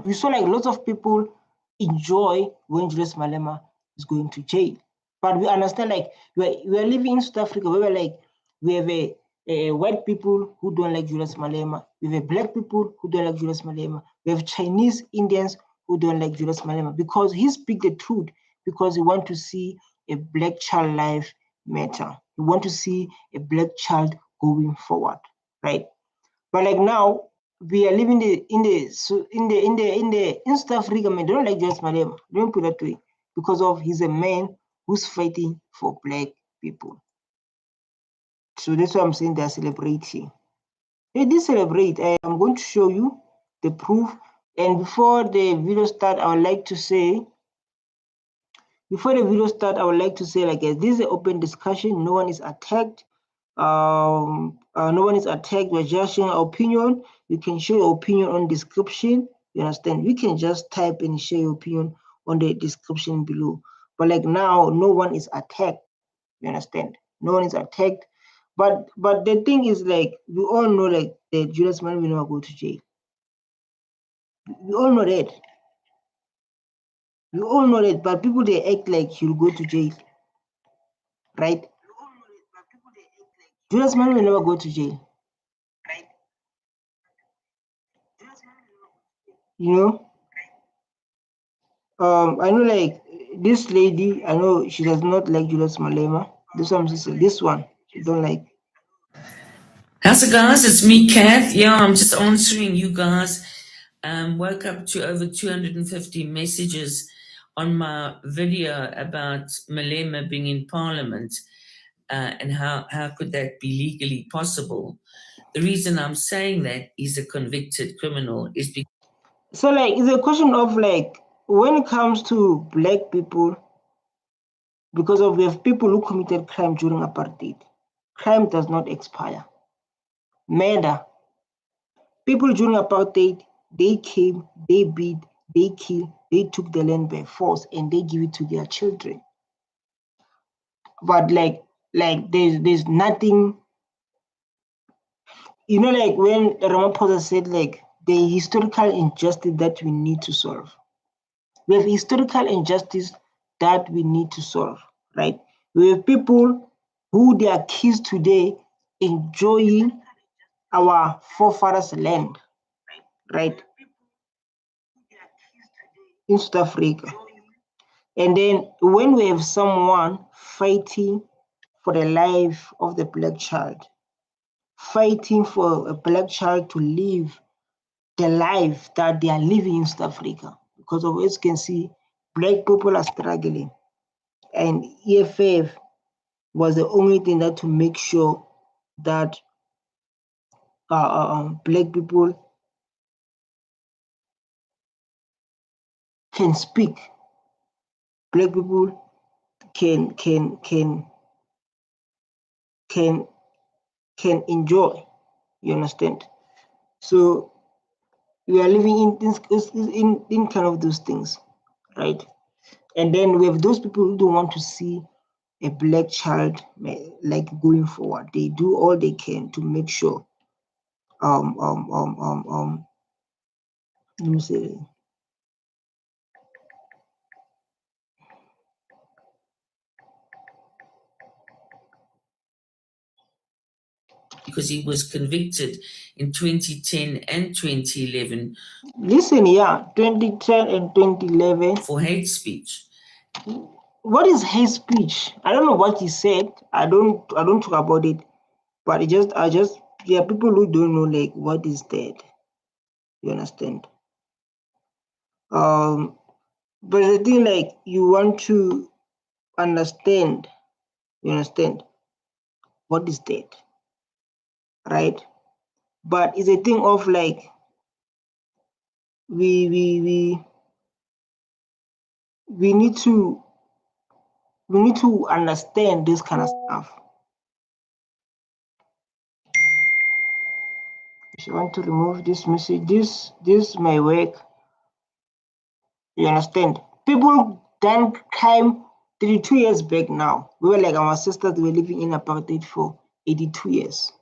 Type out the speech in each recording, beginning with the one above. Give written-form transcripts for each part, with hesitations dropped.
We saw like lots of people enjoy when Julius Malema is going to jail. But we understand like we are living in South Africa where we have a white people who don't like Julius Malema. We have black people who don't like Julius Malema. We have Chinese Indians who don't like Julius Malema because he speaks the truth, because he wants to see a black child life matter. We want to see a black child going forward, right? But like now, we are living in South Africa, man, they don't like Julius Malema. They don't put that way because of he's a man who's fighting for black people. So that's why I'm saying they're celebrating. They did celebrate. I'm going to show you the proof. And before the video start, I would like to say, like, this is an open discussion. No one is attacked. No one is attacked. We're just sharing our opinion. You can share your opinion on description. You understand? You can just type and share your opinion on the description below. But like now, no one is attacked. You understand? No one is attacked. But the thing is, like, we all know like that Julius Malema will never go to jail. We all know that. We all know that, but people they act like he'll go to jail. Right? Julius Malema will never go to jail. Right? You know? I know like this lady, I know she does not like Julius Malema. This one, this one, she don't like. How's it, guys? It's me, Kath. Yeah, I'm just answering you guys. Woke up to over 250 messages on my video about Malema being in Parliament and how could that be legally possible. The reason I'm saying that he's a convicted criminal is because... So like, it's a question of like, when it comes to black people, because of we have people who committed crime during apartheid, crime does not expire. Murder. People during apartheid, they came, they beat, they killed, they took the land by force, and they give it to their children. But like there's nothing, you know, like when Ramaphosa said like the historical injustice that we need to solve. We have historical injustice that we need to solve, right? We have people who their kids today enjoying our forefathers' land, right? In South Africa. And then when we have someone fighting for the life of the black child, fighting for a black child to live the life that they are living in South Africa, because of as you can see, black people are struggling. And EFF was the only thing that to make sure that black people can speak. Black people can enjoy. You understand? So we are living in kind of those things, right? And then we have those people who don't want to see a black child like going forward. They do all they can to make sure let me say, because he was convicted in 2010 and 2011. Listen, yeah, 2010 and 2011 for hate speech. What is hate speech? I don't know what he said. I don't talk about it, but there are people who don't know like what is that. You understand? But the thing like you want to understand. You understand? What is that? Right? But it's a thing of like we need to understand this kind of stuff. If you want to remove this message, this may work. You understand? People done crime 32 years back now. We were like our sisters were living in apartheid for 82 years.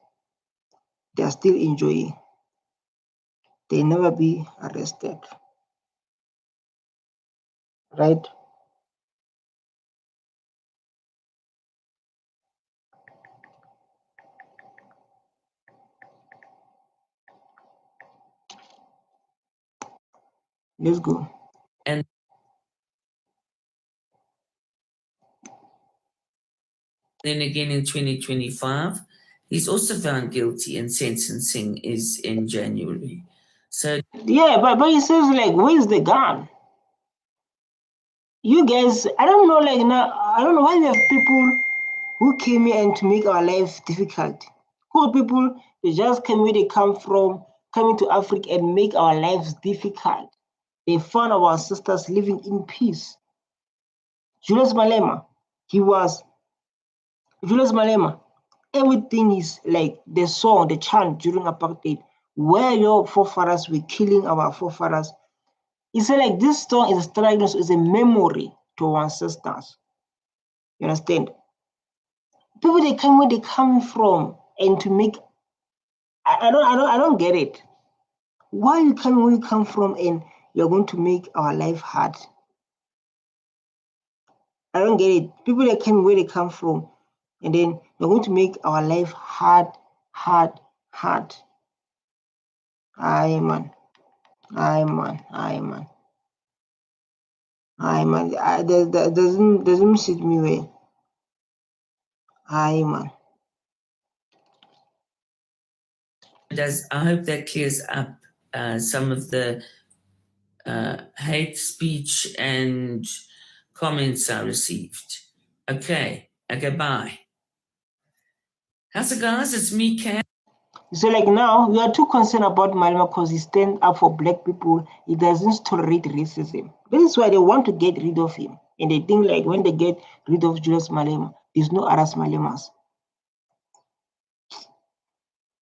They are still enjoying. They never be arrested. right? Let's go. And then again in 2025, he's also found guilty and sentencing is in January. So Yeah, but he says like, where's the gun? You guys, I don't know, like now, I don't know why we have people who came here and to make our life difficult. Who are people they just came where they come from, coming to Africa and make our lives difficult. They found our sisters living in peace. Julius Malema, he was Julius Malema. Everything is like the song, the chant during apartheid, where your forefathers were killing our forefathers. It's like this song is is a memory to our ancestors. You understand? People they come where they come from and to make I don't get it. Why you come where you come from and you're going to make our life hard? I don't get it. People that come where they come from and then you're going to make our life hard, hard, hard. Aye man. Aye man. Aye man. Aye man. That doesn't suit me well. Aye man. I hope that clears up some of the hate speech and comments I received. Okay, bye. How's it, guys? It's me, Kat. So like now we are too concerned about Malema because he stands up for black people. He doesn't tolerate racism. This is why they want to get rid of him. And they think like when they get rid of Julius Malema, there's no other Malemas.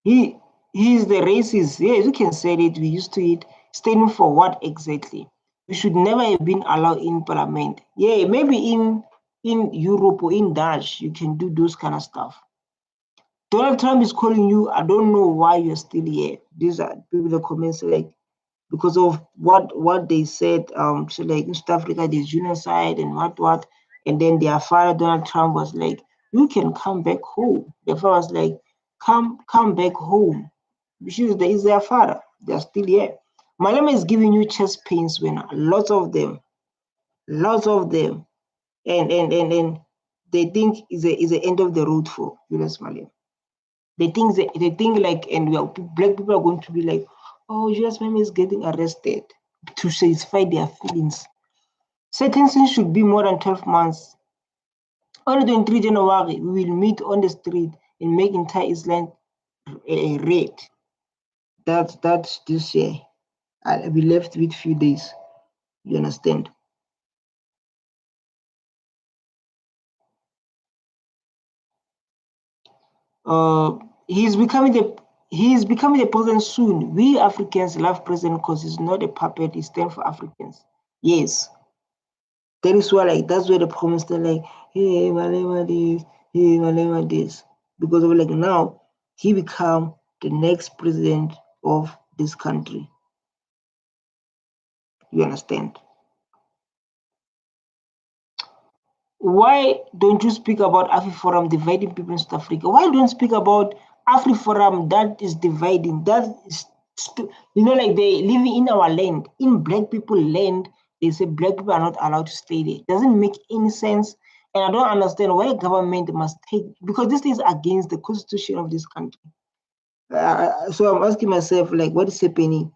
He's the racist. Yes, you can say it. We used to it. Standing for what exactly? We should never have been allowed in parliament. Yeah, maybe in Europe or in Dutch, you can do those kind of stuff. Donald Trump is calling you. I don't know why you're still here. These are people that comments like because of what they said. So like in South Africa, there's genocide and what, and then their father Donald Trump was like, "You can come back home." Their father was like, "Come back home." Which is their father. They're still here. Malema is giving you chest pains when lots of them, and they think is the end of the road for Julius Malema. They think like, and black people are going to be like, oh, Julius Malema is getting arrested to satisfy their feelings. Sentencing should be more than 12 months. On the 23 January, we will meet on the street and make entire Island red. That's this year. I'll be left with few days. You understand? Uh, he's becoming the president soon. We Africans love president because he's not a puppet. He stands for Africans. Yes, that is why like that's where the problems are like, hey Malema this, hey Malema this, because of like now he become the next president of this country. You understand? Why don't you speak about AfriForum dividing people in South Africa? Why don't you speak about AfriForum that is dividing? That is, like they living in our land, in black people land. They say black people are not allowed to stay there. Doesn't make any sense, and I don't understand why government must take because this is against the constitution of this country. So I'm asking myself, like, what is happening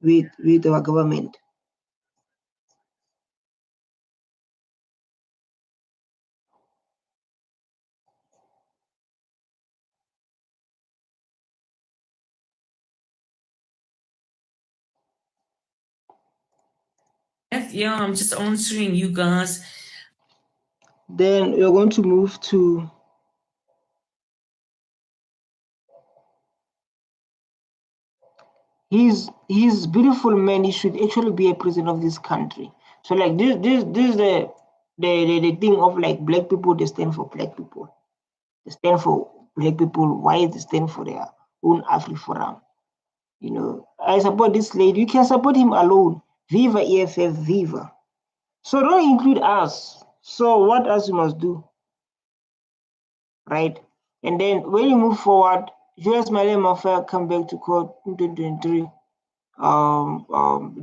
with our government? Yeah, I'm just answering you guys. Then we're going to move to he's beautiful man. He should actually be a president of this country. So like this is the thing of like black people. They stand for black people. They stand for black people. Why they stand for their own AfriForum? I support this lady. You can support him alone. Viva EFF, viva. So don't include us. So what else you must do, right? And then when you move forward, Julius Malema come back to court in 2023.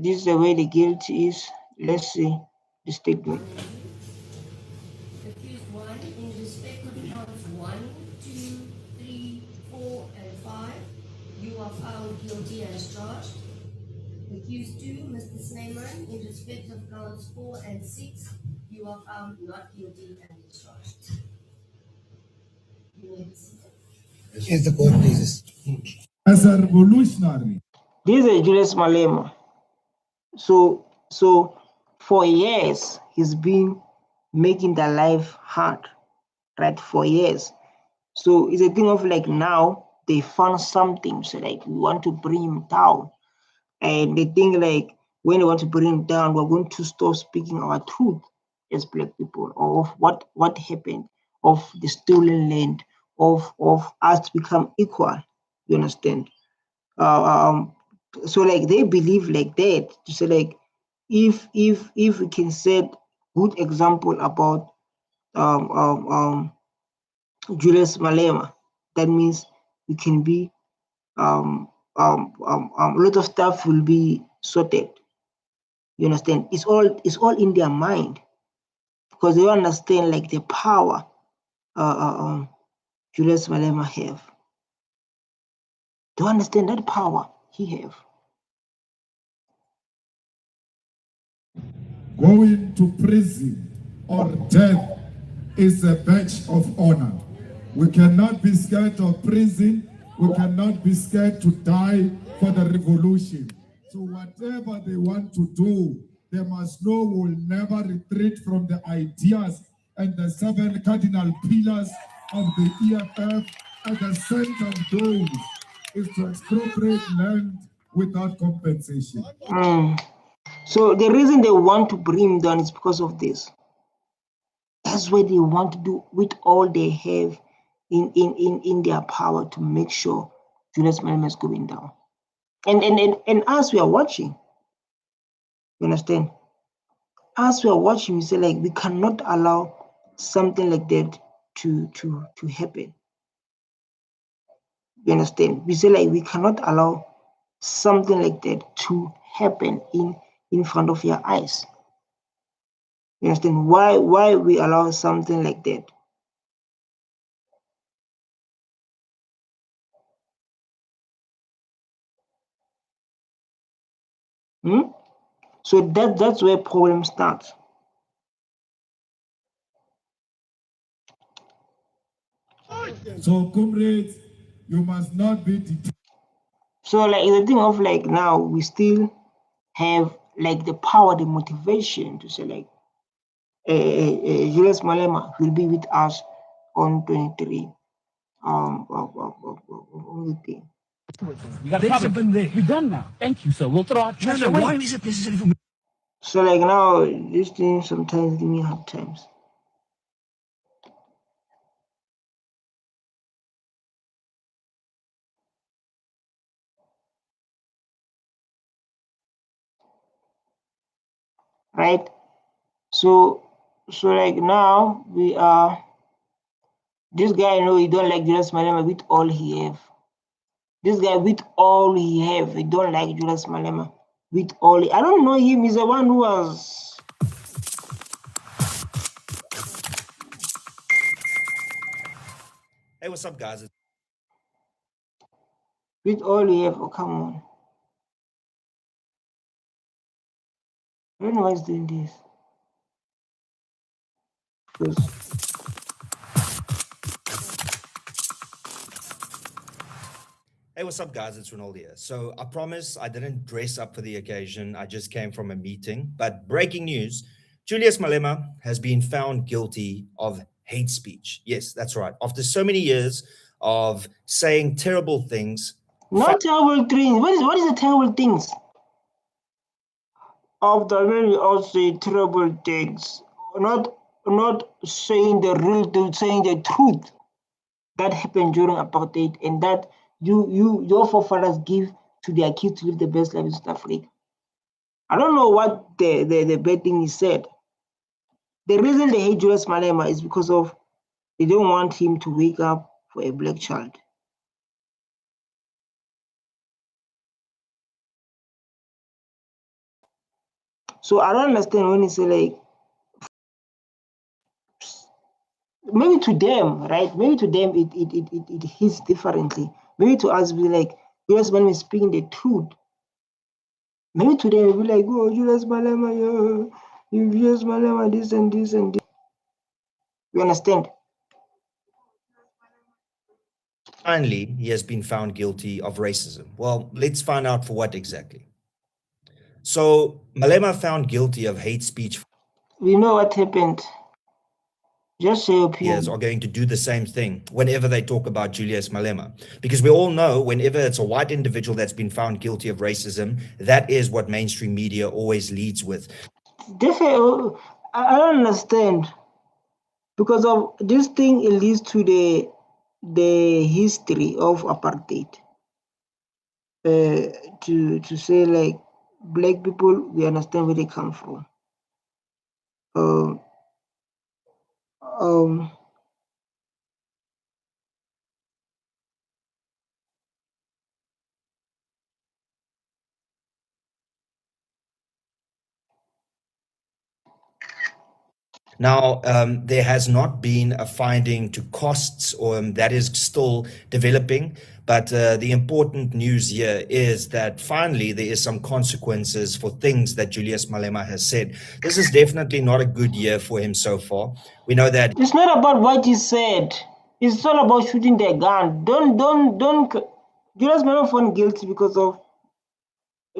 This is the way the guilt is. Let's see the statement. Accused 1, in respect of counts 1, 2, 3, 4, and 5, you are found guilty as charged. Accused 2, Mr. Snyman, in respect of counts 4 and 6, you are found not guilty and discharged. You may proceed. Yes, the court pleases. As a revolutionary, This is Julius Malema. So for years he's been making their life hard, right? For years. So it's a thing of like now they found something, so like we want to bring him down. And they think like when they want to bring him down, we're going to stop speaking our truth as Black people, of what happened, of the stolen land, of us to become equal. You understand? Um, so like they believe like that. To say like if we can set good example about um, um, um, Julius Malema, that means we can be a lot of stuff will be sorted. You understand? It's all in their mind because they understand like the power Julius Malema have. They understand that power he have. going to prison or death is a badge of honor. We cannot be scared of prison. We cannot be scared to die for the revolution. So whatever they want to do, they must know we will never retreat from the ideas and the 7 cardinal pillars of the EFF. At the center of those is to expropriate land without compensation. So the reason they want to bring him down is because of this. That's what they want to do with all they have in their power to make sure Julius Malema is going down. And as we are watching, you understand? As we are watching, we say like we cannot allow something like that to happen. You understand? We say like we cannot allow something like that to happen in front of your eyes. You understand? Why we allow something like that? So that's where problem starts. So, comrades, you must not be detained. So like the thing of like now we still have like the power, the motivation to say like Julius Malema will be with us on 23 of the thing. We got a problem there. We're done now. Thank you, sir. We'll throw our trash away. Why is it necessary for me? So like now this thing sometimes give me hard times. Right? So like now we are this guy, you know, he don't like Julius Malema with all he have. This guy with all he have, he don't like Julius Malema with all I don't know him. He's the one who was Hey, what's up, guys? with all he have. Oh, come on. I don't know why he's doing this. Because Hey, what's up, guys? It's Ronald here. So I promise I didn't dress up for the occasion. I just came from a meeting. But breaking news, Julius Malema has been found guilty of hate speech. Yes, that's right. After so many years of saying terrible things. not terrible things. What is the terrible things? After many all say terrible things. Not saying the real truth, saying the truth that happened during apartheid and that your forefathers give to their kids to live the best life in South Africa. I don't know what the bad thing he said. The reason they hate Julius Malema is because of they don't want him to wake up for a black child. So I don't understand when he say like, maybe to them, right? Maybe to them it hits differently. Maybe to us be like, Julius Malema is speaking the truth. Maybe to them it be like, oh, Julius Malema, you Julius Malema, this and this and this. You understand? Finally, he has been found guilty of racism. Well, let's find out for what exactly. So, Malema found guilty of hate speech. We know what happened. Just say your Years opinion. are going to do the same thing whenever they talk about Julius Malema. Because we all know whenever it's a white individual that's been found guilty of racism, that is what mainstream media always leads with. Definitely, I don't understand. Because of this thing, it leads to the history of apartheid. To say like black people, we understand where they come from. Um, um, Now, there has not been a finding to costs, or that is still developing. But the important news here is that finally there is some consequences for things that Julius Malema has said. This is definitely not a good year for him so far. We know that it's not about what he said. It's all about shooting the gun. Don't. Julius Malema found guilty because of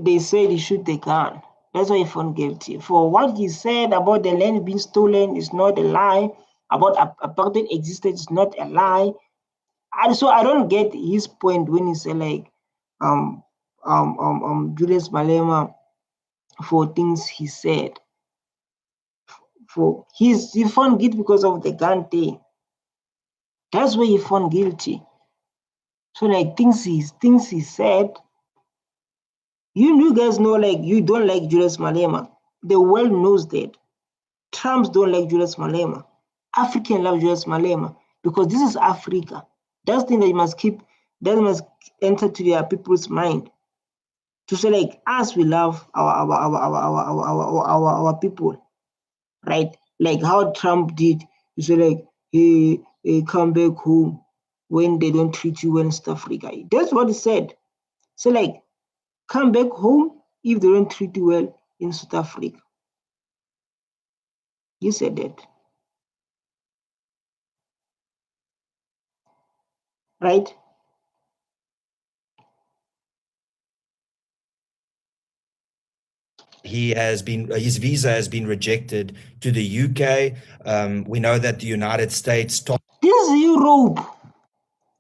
they said he shoot the gun. That's why he found guilty. For what he said about the land being stolen is not a lie. About apartheid existed is not a lie. And so I don't get his point when he said like Julius Malema for things he said. For he found guilty because of the gun thing. That's why he found guilty. So like things he said, you guys know like you don't like Julius Malema. The world knows that. Trumps don't like Julius Malema. African love Julius Malema because this is Africa. That's the thing that you must keep. That must enter to their people's mind. To say like us, we love our people, right? Like how Trump did. You say like he come back home when they don't treat you well in South Africa. That's what he said. So like come back home if they don't treat you well in South Africa. He said that. Right? his visa has been rejected to the UK. We know that the United States This is Europe.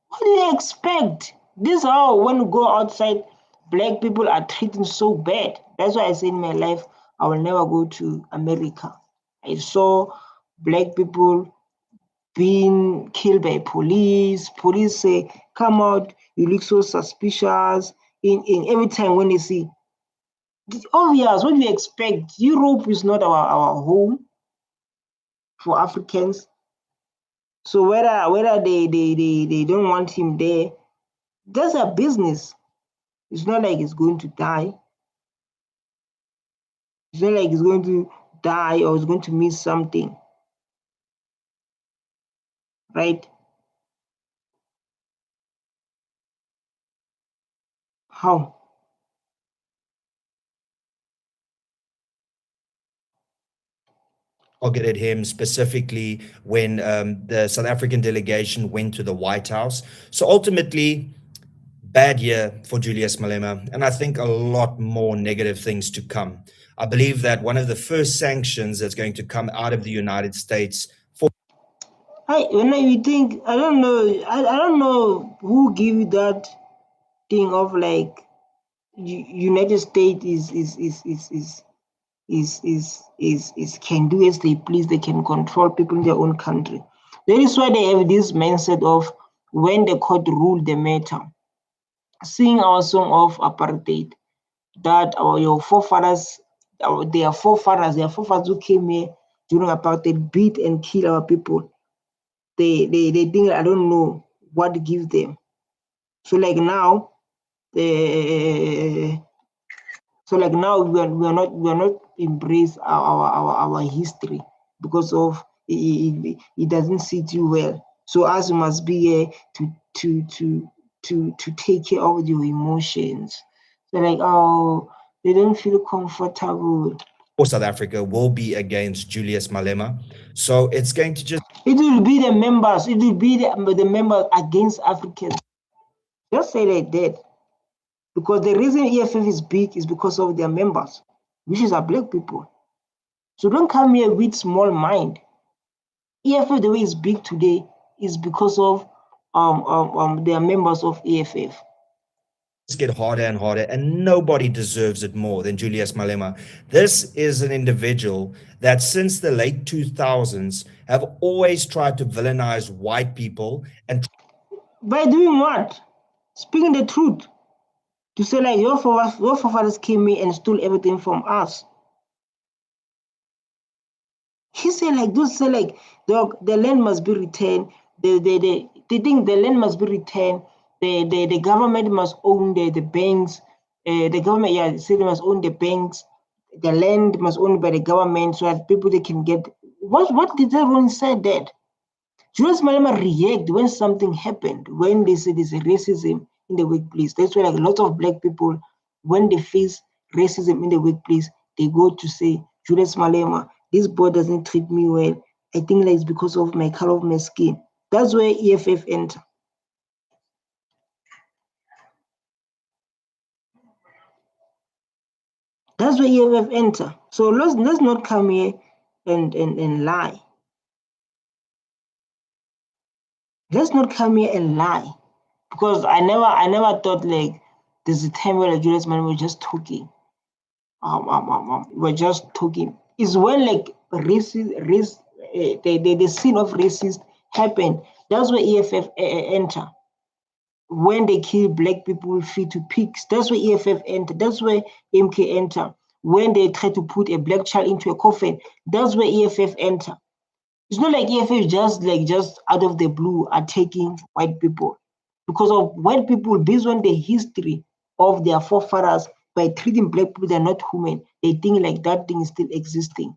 What do you expect? This is how when you go outside, black people are treated so bad. That's why I say in my life, I will never go to America. I saw black people being killed by police. Police say, come out, you look so suspicious. In every time when they see, it's obvious, what do you expect? Europe is not our home for Africans. So whether they don't want him there, that's a business. It's not like he's going to die. It's not like he's going to die or he's going to miss something. Right? How? targeted him specifically when the South African delegation went to the White House. So ultimately, bad year for Julius Malema, and I think a lot more negative things to come. I believe that one of the first sanctions that's going to come out of the United States for When you think, I don't know who give you that thing of like United States is can do as they please. They can control people in their own country. That is why they have this mindset of when the court ruled the matter, sing our song of apartheid, that your forefathers, their forefathers who came here during apartheid beat and kill our people. They think I don't know what to give them. So like now, we are not embrace our history because of it doesn't sit you well. So us must be here to take care of your emotions. So like, oh, they don't feel comfortable. Or South Africa will be against Julius Malema. So it's going to just It will be the members. It will be the members against Africans. Just say like that. Because the reason EFF is big is because of their members, which is our black people. So don't come here with small mind. EFF, the way it's big today, is because of their members of EFF. get harder and harder, and nobody deserves it more than Julius Malema. This is an individual that since the late 2000s have always tried to villainize white people and By doing what? Speaking the truth. To say like your forefathers came in and stole everything from us. He said like those say like the land must be returned. They think the land must be returned. The government must own the banks. The government say they must own the banks. The land must owned by the government so that people they can get. What did everyone say that? Julius Malema react when something happened, when they say there's a racism in the workplace. That's why like a lot of black people, when they face racism in the workplace, they go to say, Julius Malema, this boy doesn't treat me well. I think like it's because of my color of my skin. That's where EFF enter. That's where EFF enter. So let's not come here and lie. Let's not come here and lie. Because I never thought like there's a time where like Julius Malema was just talking. We're just talking. It's when like the scene of racist happened. That's where EFF enter. When they kill black people feed to pigs, that's where EFF enter. That's where MK enter. When they try to put a black child into a coffin, that's where EFF enter. It's not like EFF just out of the blue attacking white people. Because of white people, based on the history of their forefathers, by treating black people they're not human, they think like that thing is still existing.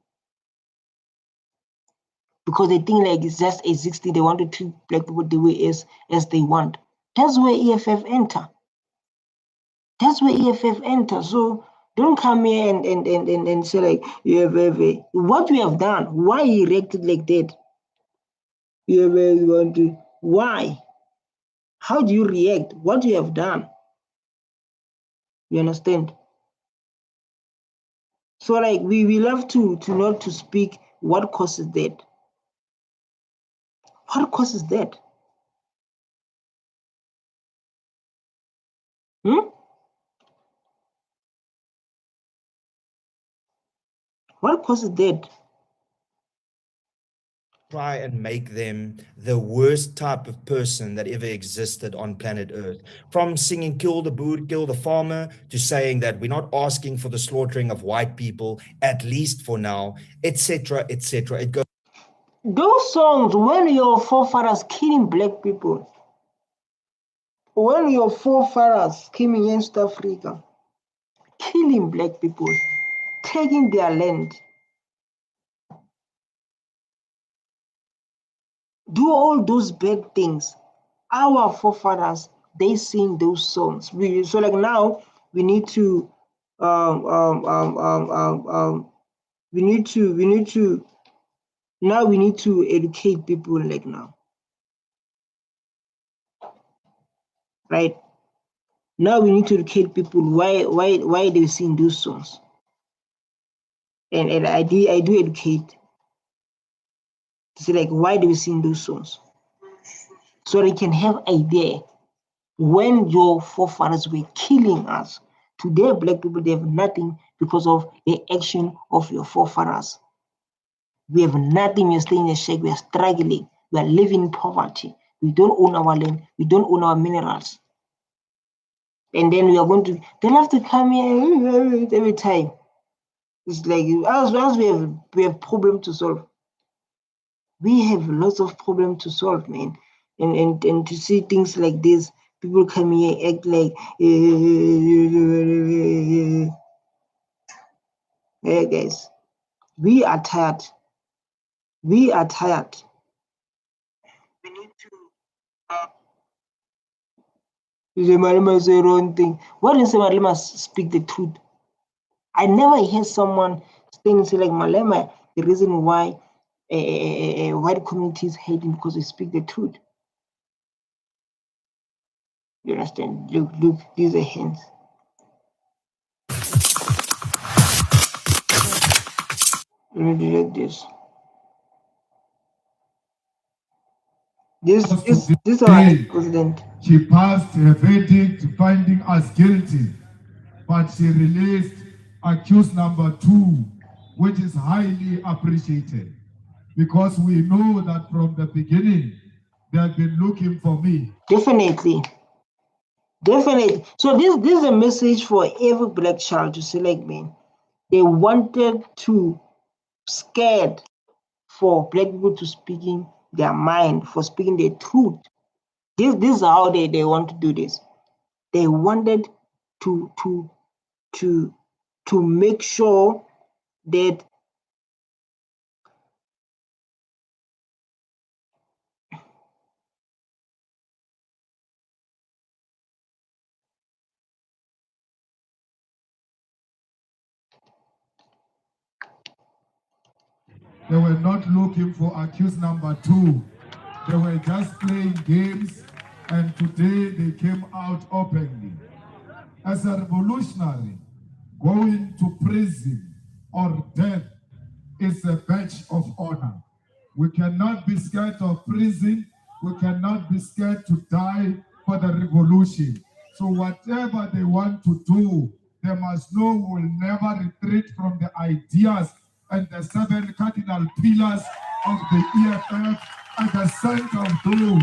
Because they think like it's just existing, they want to treat black people the way as they want. That's where EFF enter. That's where EFF enter. So don't come here and say like EFF. What we have done, why he reacted like that? You want to why? How do you react? What you have done? You understand? So like we love to not to speak what causes that. What causes that? What causes that? try and make them the worst type of person that ever existed on planet Earth. From singing kill the boer, kill the farmer, to saying that we're not asking for the slaughtering of white people, at least for now, etc., etc. It goes. Those songs, when your forefathers killing black people, when your forefathers came against Africa, killing black people, taking their land, do all those bad things, our forefathers, they sing those songs. So like now we need to we need to now we need to educate people like now. Right? Now we need to educate people why they sing those songs. And I do educate to say like why do we sing those songs? So they can have idea when your forefathers were killing us. Today, black people, they have nothing because of the action of your forefathers. We have nothing, we're staying in the shack, we are struggling, we are living in poverty. We don't own our land, we don't own our minerals. And then we are going to, they'll have to come here every time. It's like as we have problem to solve. We have lots of problems to solve, man. And to see things like this, people come here act like hey guys, we are tired. We are tired. We need to Malema say wrong thing. Why didn't Malema speak the truth? I never hear someone saying like Malema, the reason why white communities hate him because they speak the truth. You understand? Look, these are hints. Let me delete this. This is our president. She passed her verdict finding us guilty, but she released accused number 2, which is highly appreciated, because we know that from the beginning they have been looking for me. Definitely. So this is a message for every black child to select, man. They wanted to scared for black people to speaking their mind, for speaking their truth. This is how they want to do this. They wanted to make sure that They were not looking for accused number 2. They were just playing games, and today they came out openly. As a revolutionary, going to prison or death is a badge of honor. We cannot be scared of prison. We cannot be scared to die for the revolution. So whatever they want to do, they must know we will never retreat from the ideas and the 7 cardinal pillars of the EFF. At the center of those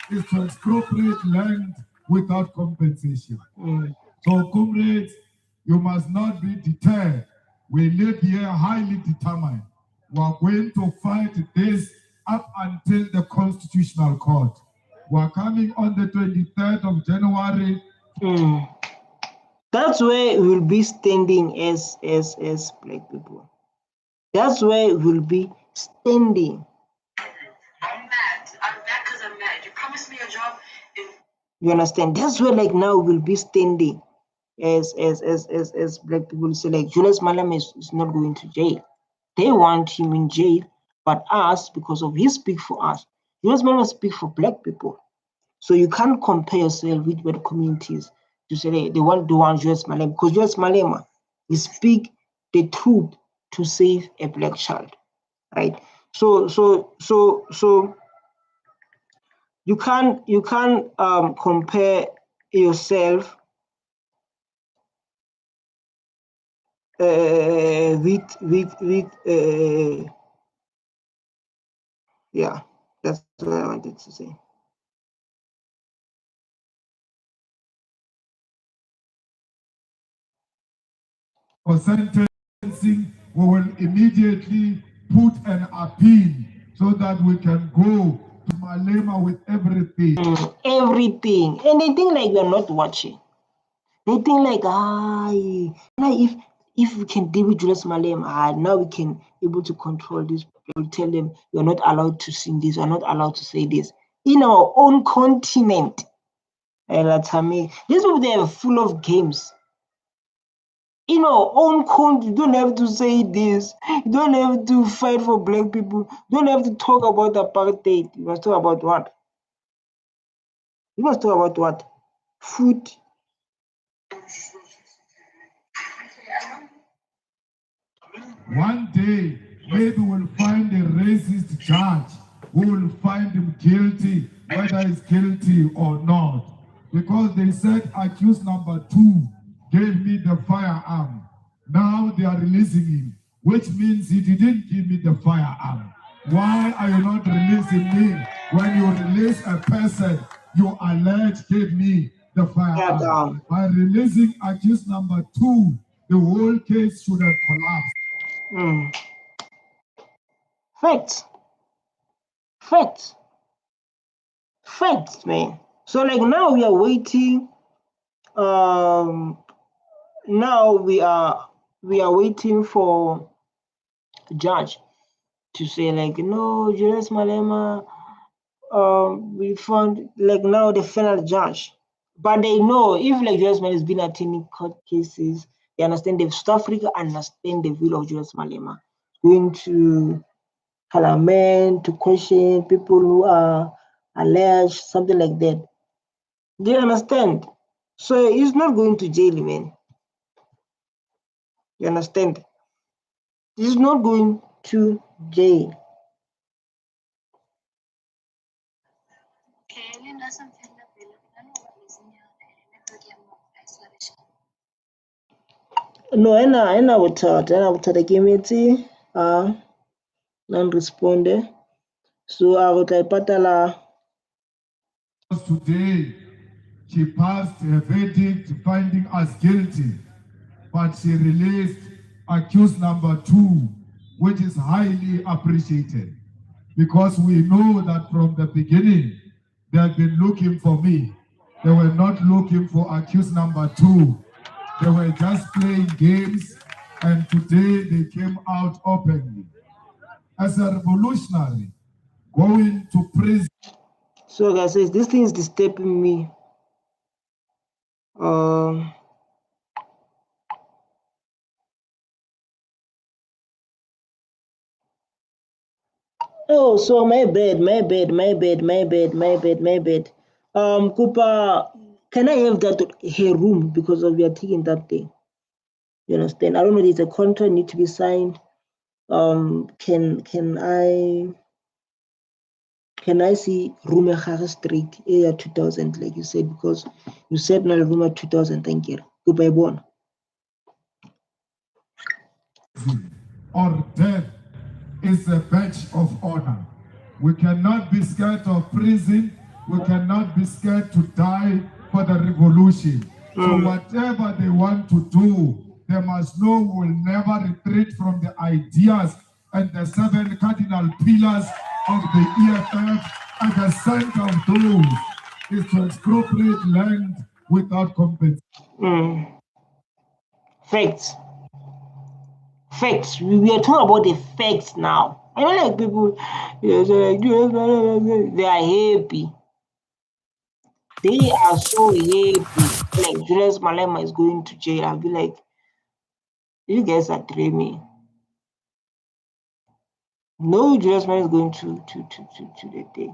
is to expropriate land without compensation. So, comrades, you must not be deterred. We live here highly determined. We are going to fight this up until the Constitutional Court. We are coming on the 23rd of January. That's where we will be standing as black people. That's where we will be standing. I'm mad because I'm mad. You promised me a job. You understand? That's where like now we'll be standing as black people. Say like Julius Malema is not going to jail. They want him in jail, but us, because of he speak for us. Julius Malema speak for black people. So you can't compare yourself with white communities to say they want Julius Malema, because Julius Malema he speak the truth to save a black child, right? So you can't compare yourself with yeah, that's what I wanted to say. For sentencing, we will immediately put an appeal so that we can go to Malema with everything. Everything. And they think like we're not watching. They think like, if we can deal with Julius Malema, now we can able to control this. We'll tell them you're not allowed to sing this, you're not allowed to say this. In our own continent. These people, they are full of games. In our own country, you don't have to say this. You don't have to fight for black people. You don't have to talk about apartheid. You must talk about what? You must talk about what? Food. One day, maybe we'll find a racist judge who will find him guilty, whether he's guilty or not. Because they said accused number 2 gave me the firearm. Now they are releasing him, which means he didn't give me the firearm. Why are you not releasing me? When you release a person you allege gave me the firearm. By releasing accused number 2, the whole case should have collapsed. Mm. Facts. Facts. Facts, man. So like now we are waiting. Now we are waiting for judge to say like no, Julius Malema. We found like now the final judge, but they know if like Julius Malema has been attending court cases, they understand the South Africa understand the view of Julius Malema going to Parliament to question people who are alleged, something like that. They understand. So he's not going to jail, man. You understand? He's not going to jail. No, ena botata ke metse non responde. So a go tla ipatala. Today, she passed her verdict finding us guilty, but she released accused number 2, which is highly appreciated, because we know that from the beginning, they had been looking for me. They were not looking for accused number 2. They were just playing games, and today they came out openly. As a revolutionary, going to prison. So guys, this thing is disturbing me. Oh, so my bad. Cooper, can I have that her room because of we are taking that thing? You understand? I don't know. There's a contract need to be signed. Can I see room Street area 2000 like you said, because you said no room 2000. Thank you. Goodbye, born. Or death is a badge of honor. We cannot be scared of prison. We cannot be scared to die for the revolution. So whatever they want to do, they must know we will never retreat from the ideas and the 7 cardinal pillars of the EFF, and the center of those is to expropriate land without compensation. Facts. Facts. We are talking about the facts now. I don't like people, they are happy. They are so happy. Like Julius Malema is going to jail. I'll be like, you guys are dreaming. No, Julius Malema is going to the day.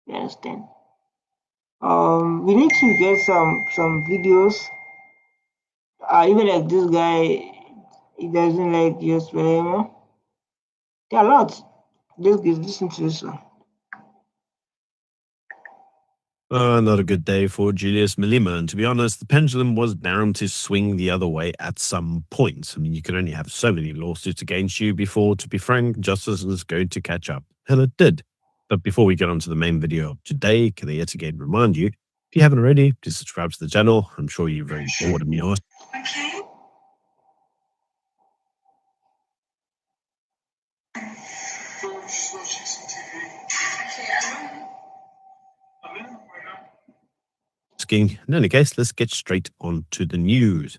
You understand? We need to get some videos. Even like this guy, he doesn't like Julius Malema. There are lots. Just listen to this one. Not a good day for Julius Malema. And to be honest, the pendulum was bound to swing the other way at some point. I mean, you can only have so many lawsuits against you before, to be frank, justice is going to catch up. Hell, it did. But before we get on to the main video of today, can I yet again remind you, if you haven't already, please subscribe to the channel. I'm sure you're very bored of me. Okay. In any case, let's get straight on to the news.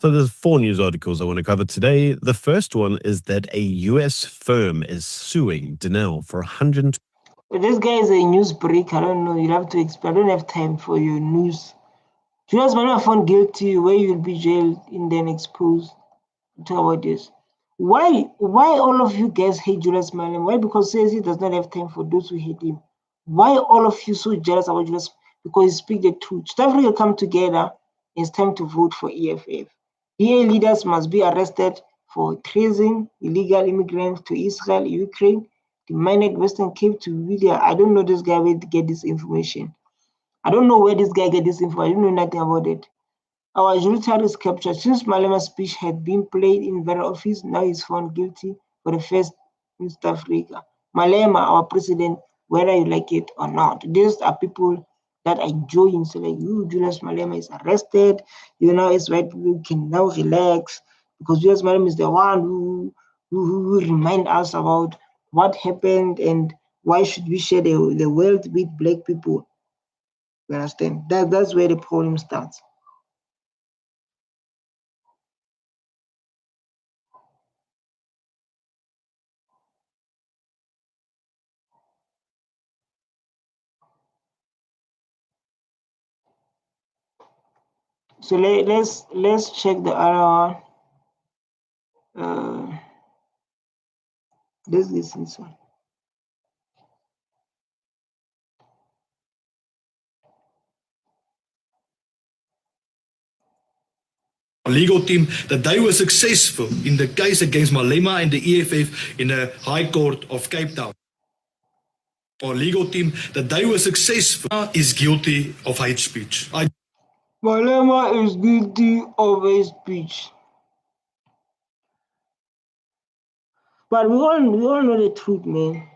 So there's 4 news articles I want to cover today. The first one is that a US firm is suing Denel for 100. This guy is a news break. I don't know. You'll have to explain. I don't have time for your news. Julius Malema found guilty, where you'll be jailed and then exposed. Talk about this. Why all of you guys hate Julius Malema? Why? Because says he does not have time for those who hate him. Why all of you so jealous about Julius? Because he speaks the truth. South Africa come together. It's time to vote for EFF. DA leaders must be arrested for treason, illegal immigrants to Israel, Ukraine, demanded Western Cape to William. I don't know this guy where to get this information. I don't know where this guy get this info. I don't know nothing about it. Our judiciary is captured. Since Malema's speech had been played in their office, now he's found guilty for the first in South Africa. Malema, our president, whether you like it or not. These are people that are enjoying. So like, Julius Malema is arrested. You know, it's right. We can now relax because Julius Malema is the one who remind us about what happened and why should we share the wealth with black people. You understand? That's where the problem starts. So let's check the other one. Let's listen to one. Legal team that they were successful in the case against Malema and the EFF in the High Court of Cape Town. Our legal team that they were successful is guilty of hate speech. Malema is guilty of hate speech. But we all know the truth, man.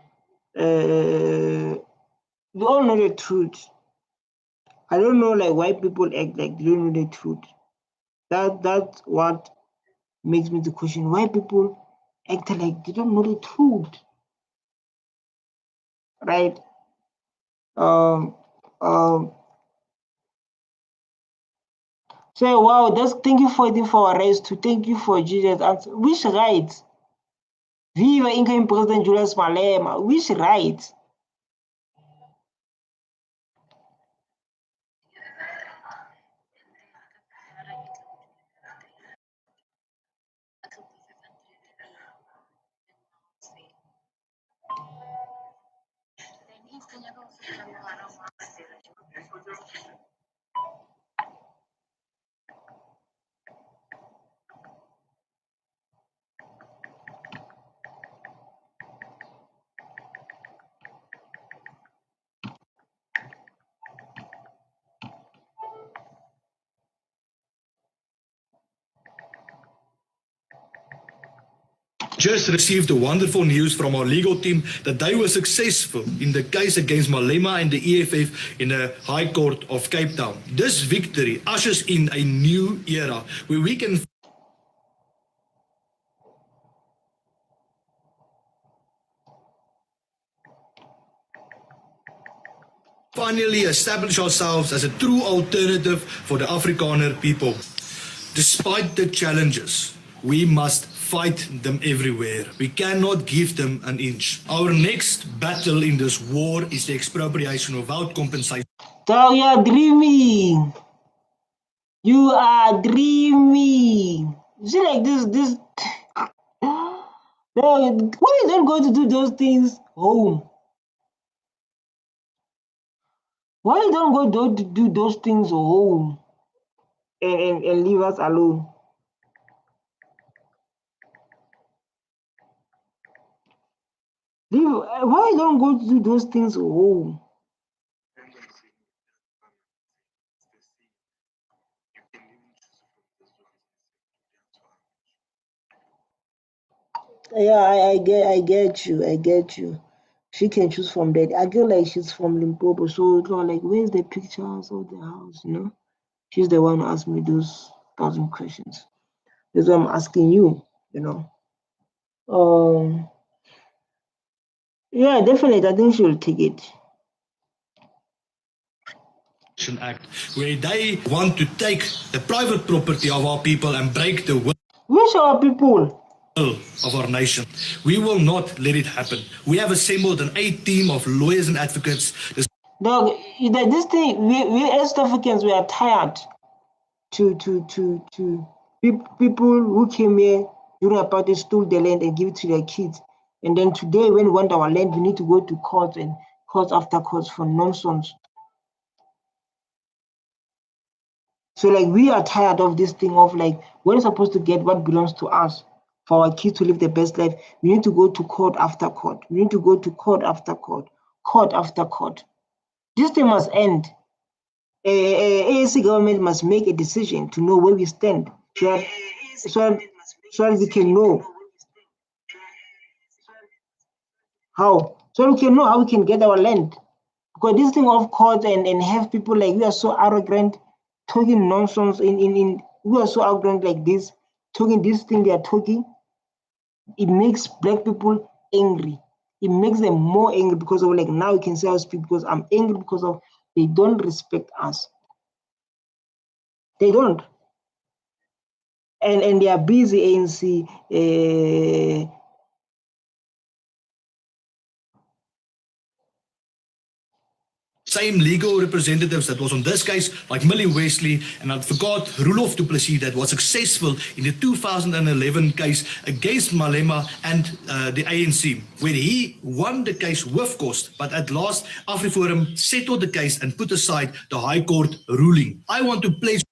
We all know the truth. I don't know like why people act like they don't know the truth. That's what makes me to question why people act like they don't know the truth. Right? Say, wow, thank you for fighting for our rights too. Thank you for Jesus' answer. Which rights? Viva incoming President Julius Malema. Which rights? Just received the wonderful news from our legal team that they were successful in the case against Malema and the EFF in the High Court of Cape Town. This victory ushers in a new era where we can finally establish ourselves as a true alternative for the Afrikaner people. Despite the challenges, we must fight them everywhere. We cannot give them an inch. Our next battle in this war is the expropriation without compensation. So you are dreaming. You are dreaming. You see, like this. No, why you don't go to do those things home? Why you don't go to do those things home and leave us alone? Why you don't go to do those things home? Yeah, I get you. She can choose from that. I feel like she's from Limpopo, so it's not like where's the pictures of the house, you know? She's the one who asked me those 1,000 questions. That's why I'm asking you, you know. Yeah, definitely. I think she'll take it. Act, where they want to take the private property of our people and break the will Which are people? of our nation. We will not let it happen. We have assembled an A team of lawyers and advocates. Dog, this thing, we as South Africans, we are tired to people who came here during apartheid stole the land and give it to their kids. And then today, when we want our land, we need to go to court and court after court for nonsense. So like we are tired of this thing of like we're supposed to get what belongs to us for our kids to live the best life. We need to go to court after court. We need to go to court after court, court after court. This thing must end. ANC government must make a decision to know where we stand, so that we can know how. So we can know how we can get our land. Because this thing of court and have people like we are so arrogant, talking nonsense we are so arrogant like this. talking this thing they are talking, it makes black people angry. It makes them more angry because of like now you can say I speak because I'm angry because of they don't respect us. They don't. And they are busy ANC same legal representatives that was on this case, like Millie Wesley and Advocate Roelof du Plessis, that was successful in the 2011 case against Malema and the ANC, where he won the case with cost, but at last AfriForum settled the case and put aside the High Court ruling. I want to place...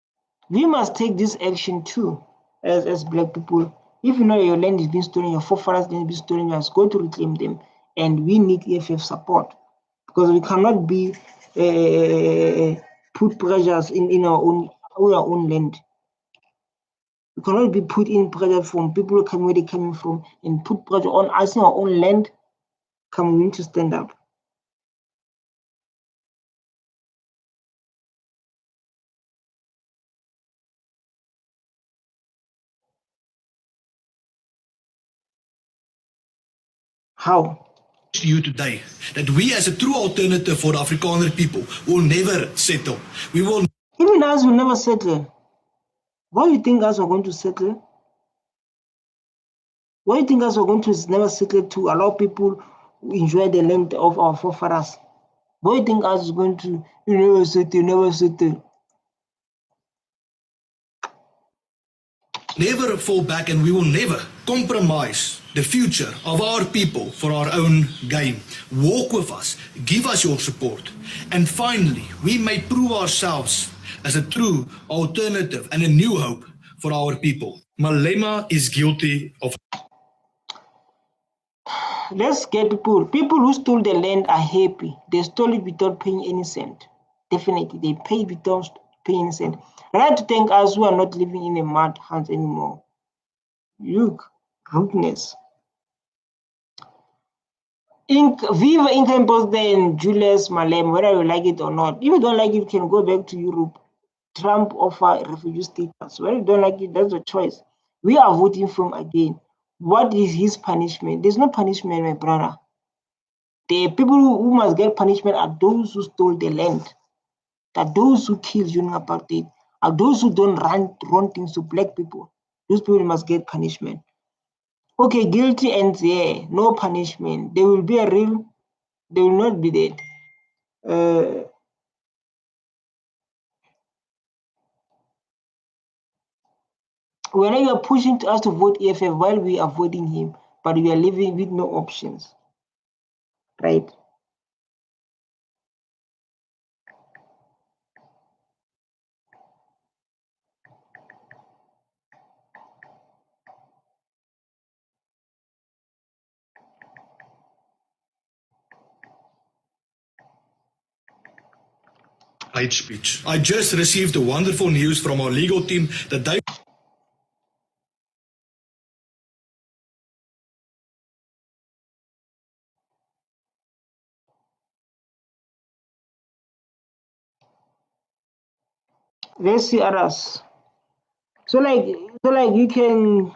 We must take this action too, as black people. If you know your land is being stolen, your forefathers land is being stolen, you must go to reclaim them. And we need EFF support because we cannot be put pressures in our own land. We cannot be put in pressure from people coming where they're coming from and put pressure on us in our own land. We need to stand up. How? To you today that we as a true alternative for the Afrikaner people will never settle. We will... Even us will never settle. Why do you think us are going to settle? Why do you think us are going to never settle to allow people to enjoy the land of our forefathers? Why do you think us is going to never settle? Never fall back, and we will never compromise the future of our people for our own gain. Walk with us, give us your support, and finally, we may prove ourselves as a true alternative and a new hope for our people. Malema is guilty of... Let's get people who stole the land are happy. They stole it without paying any cent. Definitely, they paid without paying any cent. I'd like to thank us who are not living in a mud house anymore. Look, rudeness. Viva Income Post and Julius Malema, whether you like it or not. If you don't like it, you can go back to Europe. Trump offer refugee status. Whether you don't like it, that's a choice. We are voting for him again. What is his punishment? There's no punishment, my brother. The people who must get punishment are those who stole the land, are those who killed during apartheid, are those who don't run things to black people. Those people must get punishment. Okay, guilty ends there, no punishment. There will be they will not be dead. Whenever you are pushing us to vote EFF while we are voting him, but we are living with no options, right? hate speech. I just received the wonderful news from our legal team that they... Let's see others. So like you can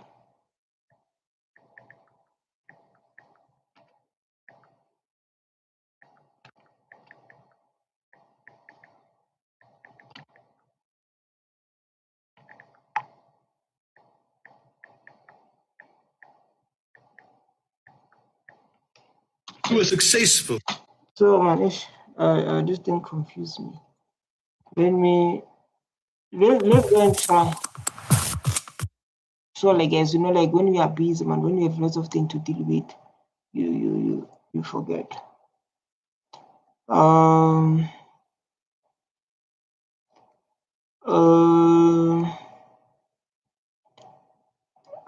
were successful. so Manish, this thing confused me. Let's go and try. So like as you know, like when we are busy, man, when we have lots of things to deal with, you forget.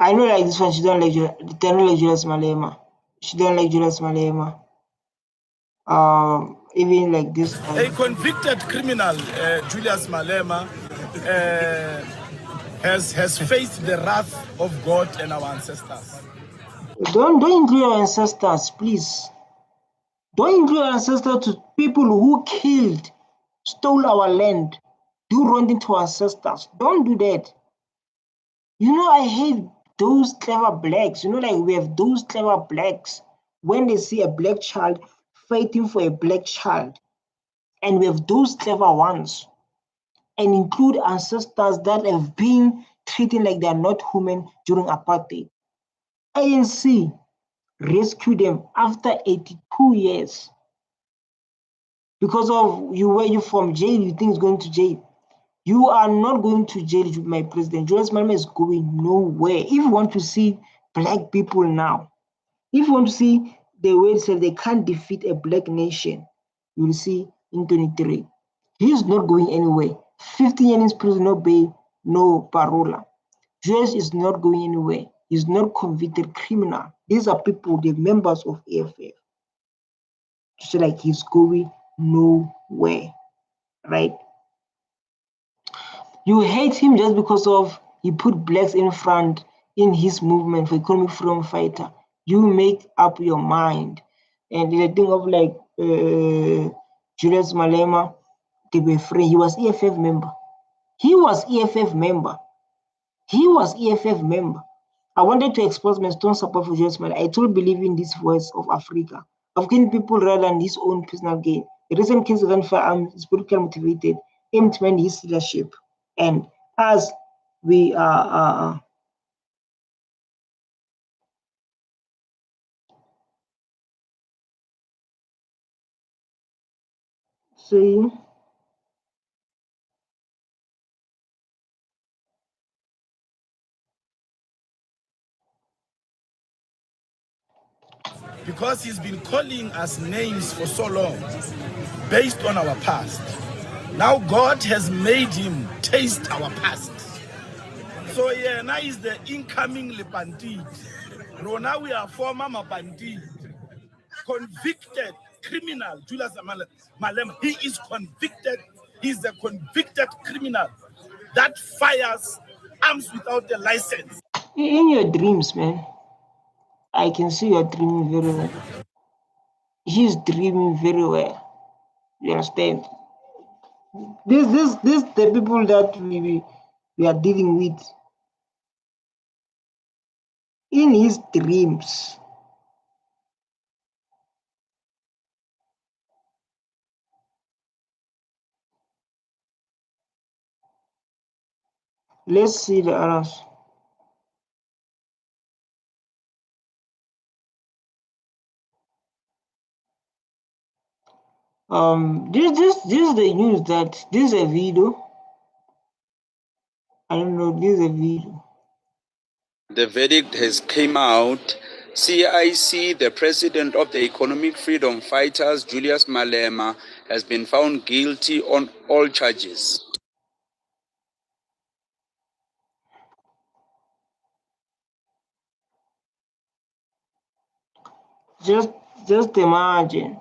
I know like this one, she don't like Julius Malema. She don't like Julius Malema. Even like this. A convicted criminal, Julius Malema, has faced the wrath of God and our ancestors. Don't include our ancestors, please. Don't include our ancestors to people who killed, stole our land, do wrong to our ancestors. Don't do that. You know, I hate those clever blacks. You know, like we have those clever blacks when they see a black child fighting for a black child. And we have those clever ones and include ancestors that have been treated like they are not human during apartheid. ANC rescued them after 82 years. Because of you, where you from jail, you think it's going to jail. You are not going to jail, my president. Julius Malema is going nowhere. If you want to see black people now, if you want to see the way they can't defeat a black nation, you will see in 23. He is not going anywhere. 15 years in prison, no bail, no parola. Julius is not going anywhere. He's not convicted criminal. These are people, the members of AFF. Just like he's going nowhere, right? You hate him just because of he put blacks in front in his movement for economic freedom fighter. You make up your mind. And the thing of like Julius Malema, they were friends. He was EFF member. He was EFF member. He was EFF member. I wanted to expose my strong support for Julius Malema. I truly believe in this voice of Africa. African people rather than his own personal gain. The recent case of firearms is politically motivated, aimed to end his leadership. And as we are saying, Because he's been calling us names for so long, based on our past. Now God has made him taste our past. So yeah, now he's the incoming Lepantid. Now we are former Mapantid. Convicted criminal, Julius Malema. He is convicted. He's a convicted criminal that fires arms without a license. in your dreams, man, I can see you're dreaming very well. He's dreaming very well. You understand? This the people that we are dealing with. In his dreams. Let's see the others. This is the news that this is a video. I don't know, this is a video. The verdict has came out. CIC, the president of the Economic Freedom Fighters, Julius Malema, has been found guilty on all charges. Just imagine.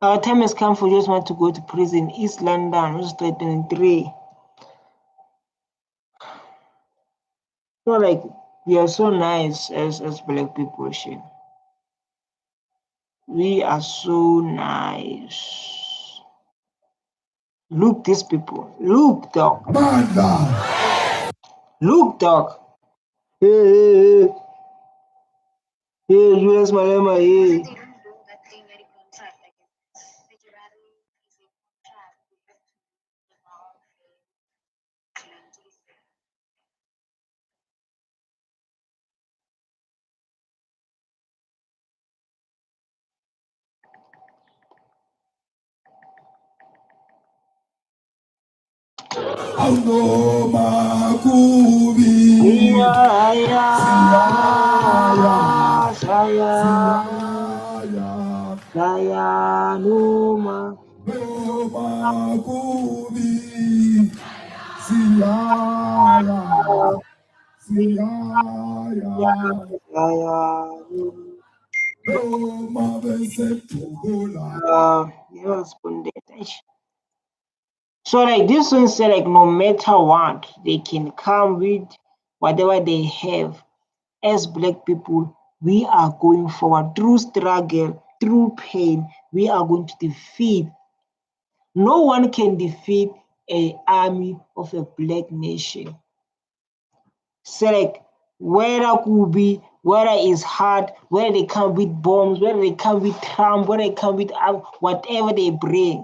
Our time has come for just want to go to prison, East London, Street 23. So like we are so nice as black people, shit. We are so nice. Look these people. Look, dog. Look, dog. Hey, Julius Malema, hey. Auno makubi. Saya numa. Makubi. Siaya. They never responded. So like this one say like no matter what, they can come with whatever they have. As Black people, we are going forward through struggle, through pain. We are going to defeat. No one can defeat an army of a Black nation. So like whether could be, whether it's hard, whether they come with bombs, whether they come with Trump, whether they come with whatever they bring,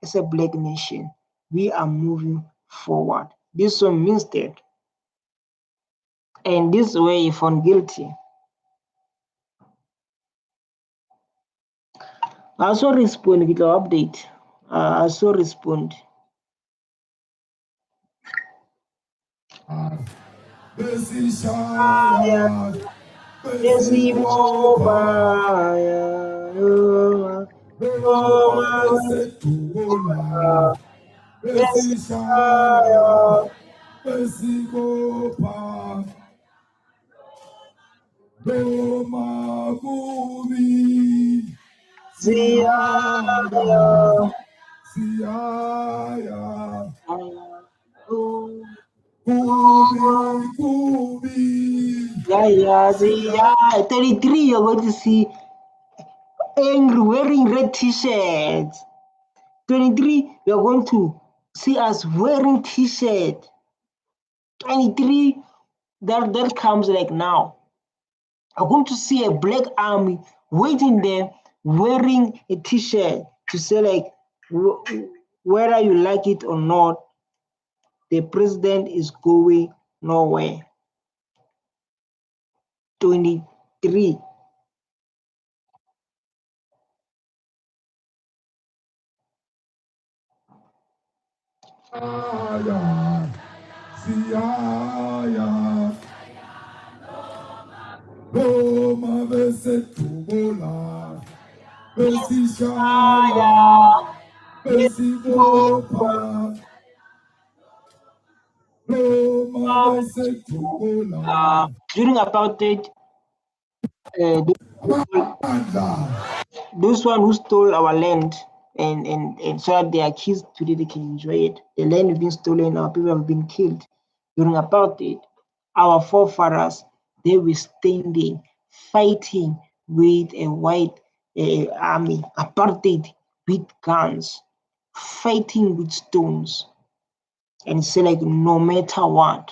as a Black nation, we are moving forward. This one means that. And this way you found guilty. I also respond with the update. I also respond. Yeah. 33, you're going to see angry wearing red t-shirts. 23, you're going to see us wearing t-shirt. 23, that comes like now. I'm going to see a Black army waiting there wearing a t-shirt to say like whether you like it or not, the president is going nowhere. 23. During apartheid, those one who stole our land and so that their kids today they can enjoy it. The land has been stolen, our people have been killed. During apartheid, our forefathers, they were standing, fighting with a white army, apartheid with guns, fighting with stones, and say like no matter what,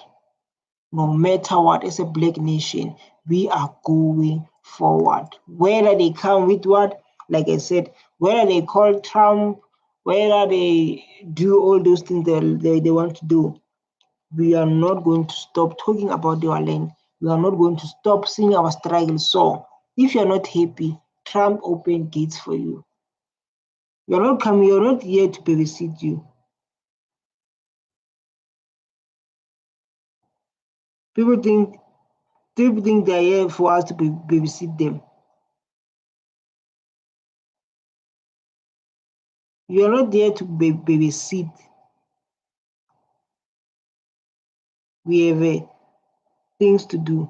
as a Black nation, we are going forward. Whether they come with what, like I said, whether they call Trump, whether they do all those things they want to do, we are not going to stop talking about our land. We are not going to stop singing our struggle song. If you're not happy, Trump opened gates for you. You're not coming, you're not here to babysit you. People think they're here for us to babysit them. You are not there to babysit. We have things to do.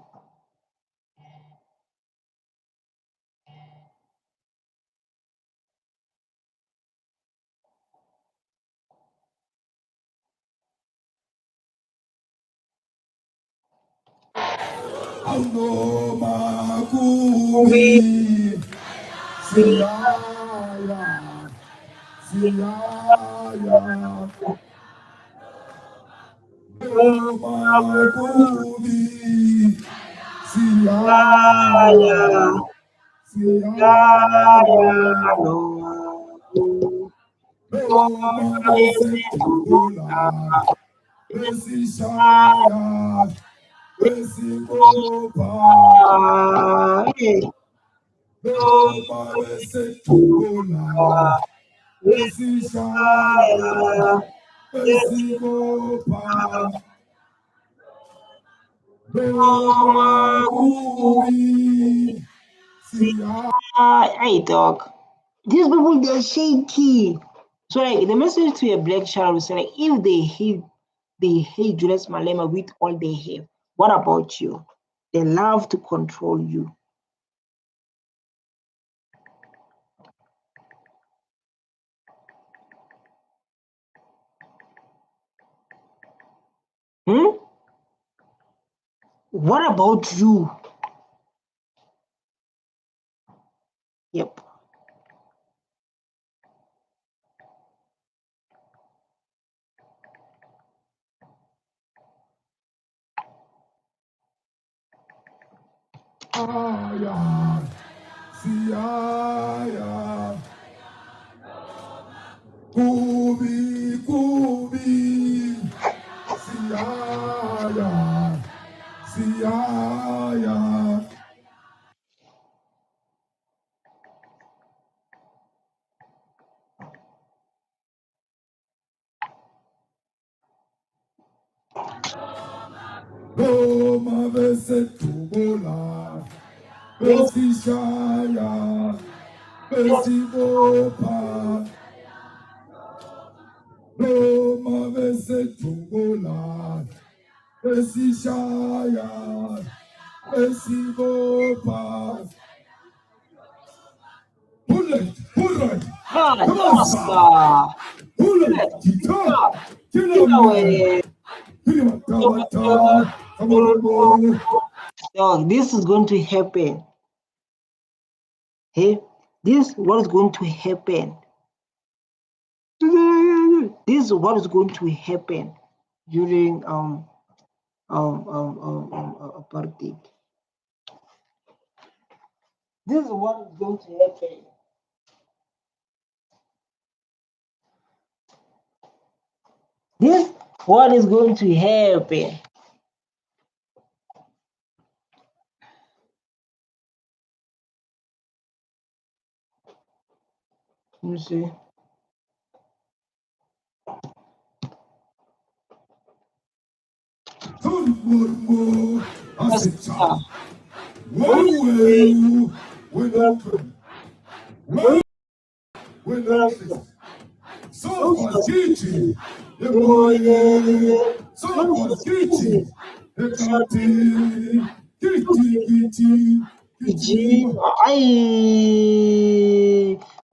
Hey dog, these people they're shaky. So like the message to a Black child is like if they hate Julius Malema with all they have, what about you? They love to control you. What about you? Yep. Aya, siaya, kubi, siaya, siaya. Roma vese tubola, vesi shaya, vesi bopa. Roma vese tubola, vesi shaya, vesi bopa. Pull it, come on, Oscar. pull it, guitar, get You on know, there. this is going to happen. Hey, this what is going to happen. This is what is going to happen during apartheid. This is what is going to happen. This what is going to happen. You see.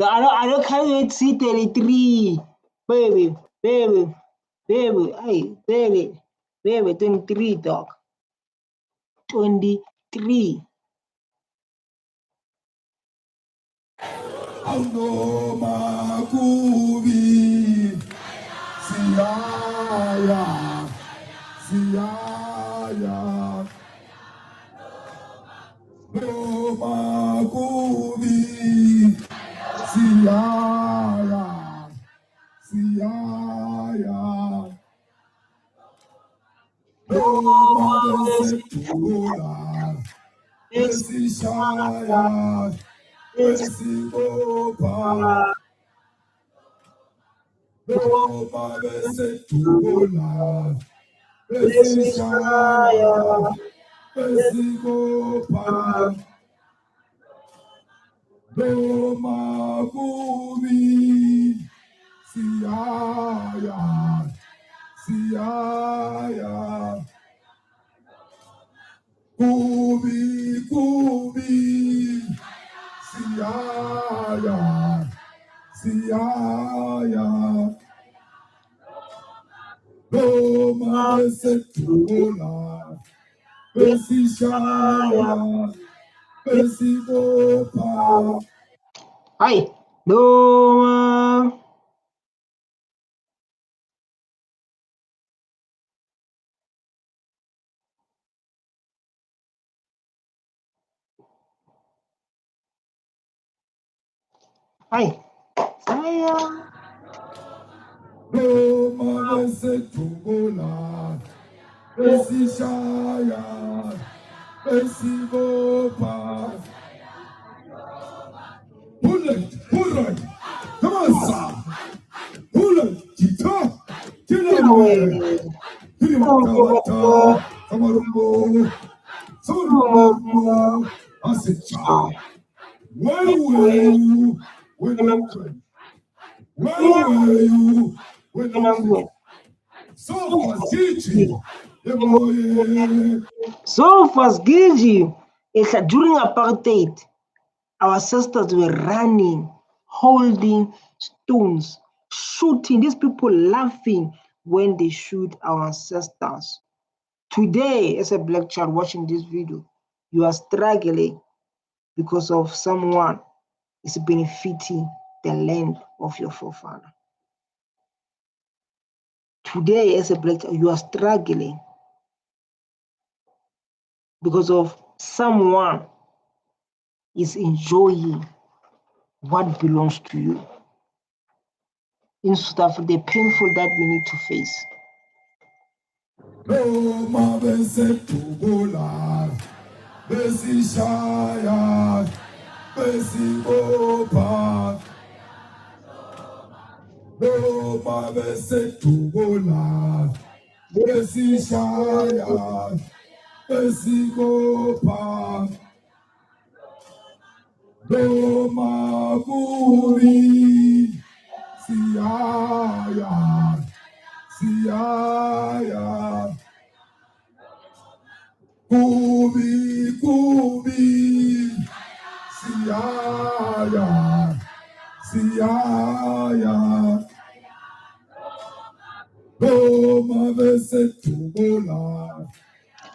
I don't can't wait see 33. Baby, baby, baby, hey, baby, 23 dog. 23. Auno makubi, siaya, siaya. No makubi, siaya, siaya. No mabesetula, besishaya, besibopa. Roma besetula, besishaya, besibopa. Roma kubi, siaya, siaya. Kubi, siaya, siaya. Roma besetula, besishaya, besibopa. Hi, Doma. Hi, saya. Roma besetula, besishaya, besibopa. Pull it, come on, son. Pull it, guitar, get on there. Hirimata, Kamarumbo, Sorumbo, Asicha. Where were you when I'm good? Where were you when I'm good? So was Gigi, the boy. So fast, Gigi. It's like during apartheid, our sisters were running, holding stones, shooting. These people laughing when they shoot our sisters. Today, as a black child watching this video, you are struggling because of someone is benefiting the land of your forefather. Today, as a black child, you are struggling because of someone is enjoying what belongs to you. In South Africa, the painful that we need to face. Noma besethubuka besishaya besibopha noma besethubuka besishaya besibopha noma kubi siyaya siyaya kubi siyaya siyaya noma besethubuka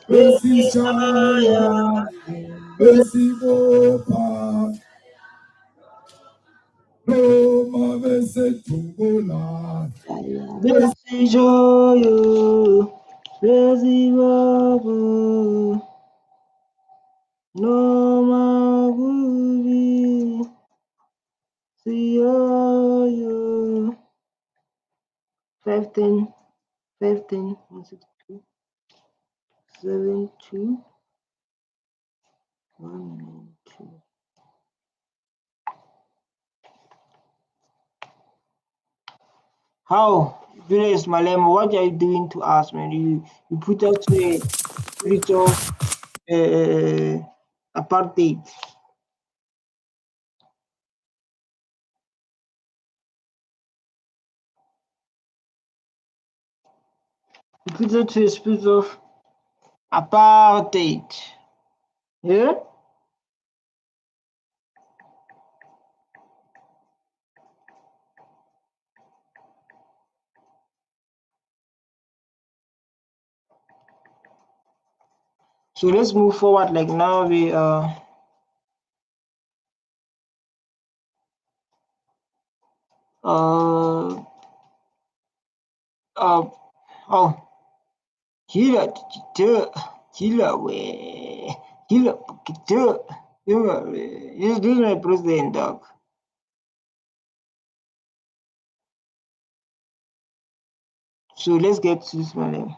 besishaya besibopha noma besethubuka Besijoyo, besibobo, noma kubi, siyoyo. 15, 15, 162, 72, 192. How, Julius Malema, what are you doing to us, man? You put us to a spiritual apartheid. You put us to a spirit of apartheid. Yeah? So let's move forward. Like now we Kila way. This is my president, dog. So let's get to this man.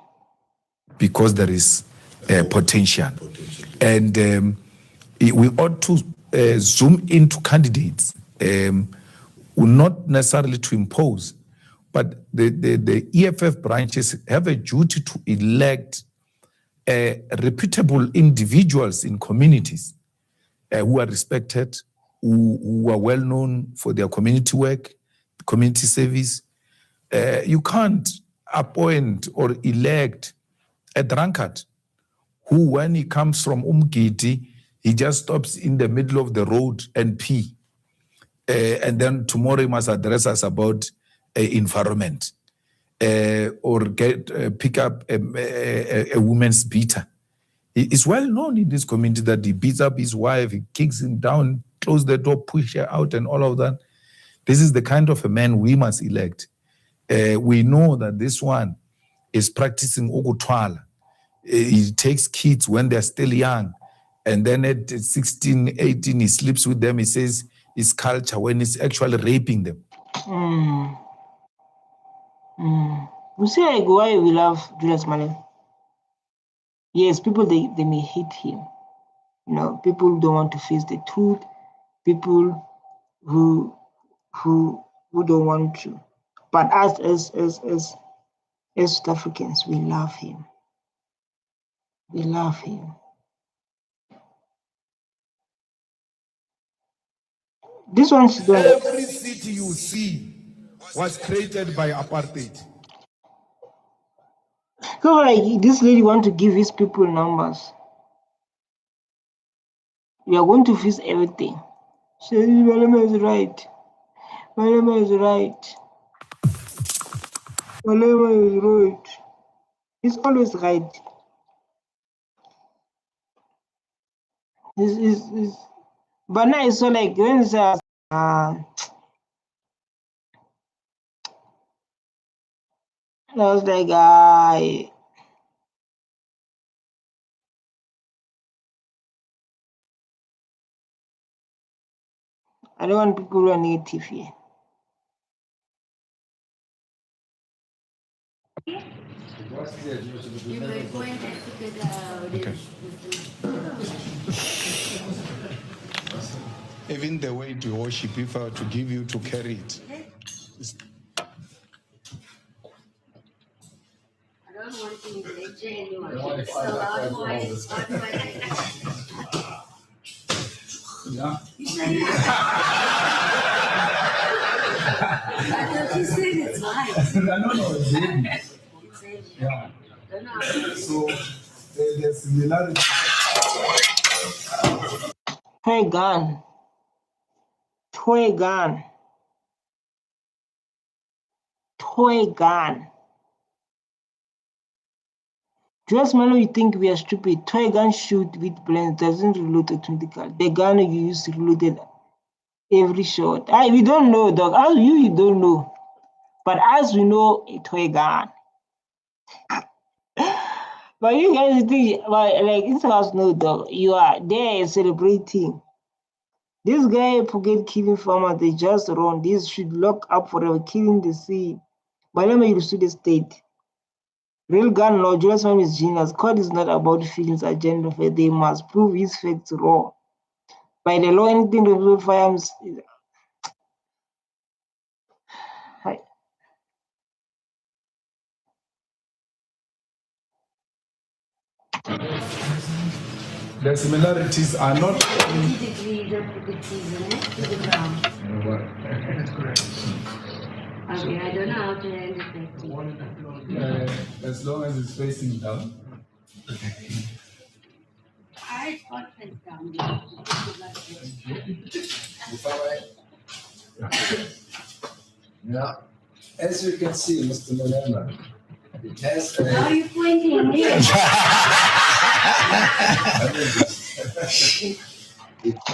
Because there is potential. And we ought to zoom into candidates, not necessarily to impose, but the EFF branches have a duty to elect reputable individuals in communities who are respected, who are well known for their community work, community service. You can't appoint or elect a drunkard who, when he comes from Umgiti, he just stops in the middle of the road and pee. And then tomorrow he must address us about environment or pick up a woman's beater. It's well known in this community that he beats up his wife, he kicks him down, close the door, push her out and all of that. This is the kind of a man we must elect. We know that this one is practicing ukutwala. He takes kids when they're still young, and then at 16, 18, he sleeps with them. He says it's culture when he's actually raping them. You see, like, why we love Julius Malema? Yes, people they may hate him. You know, people don't want to face the truth. People who don't want to. But us as South Africans, we love him. We love him. This one's done. Every city you see was created by apartheid. So like this lady want to give his people numbers. We are going to fix everything. So Malema is right. Malema is right. Malema is right. He's always right. Is but now it's so like when it's I was like I don't want people who are negative here. You might point and figure out. Even the way to worship, if I were to give you to carry it. I don't want to engage anyone. It's a lot more. It's not my Yeah. I thought you said it's mine. No, it's baby. Yeah. So the similarity. Toy gun. Toy gun. Toy gun. Just when you think we are stupid, toy gun shoot with bullets doesn't reload automatically. The gun you use reloaded every shot. We don't know, dog. As you don't know. But as we know, a toy gun. But you guys think, but like it's us no, dog. You are there celebrating. This guy forget killing farmers, they just run. This should lock up forever, killing the sea. Malema you sue the state. Real gun law, Julius Malema is genius. Court is not about feelings or gender. They must prove his facts raw. By the law, anything removed firearms. The similarities are not. Okay, I don't know how to end it. As long as it's facing down. I got it down. Yeah. As you can see, Mr. Malema, it has a. How are you pointing at me?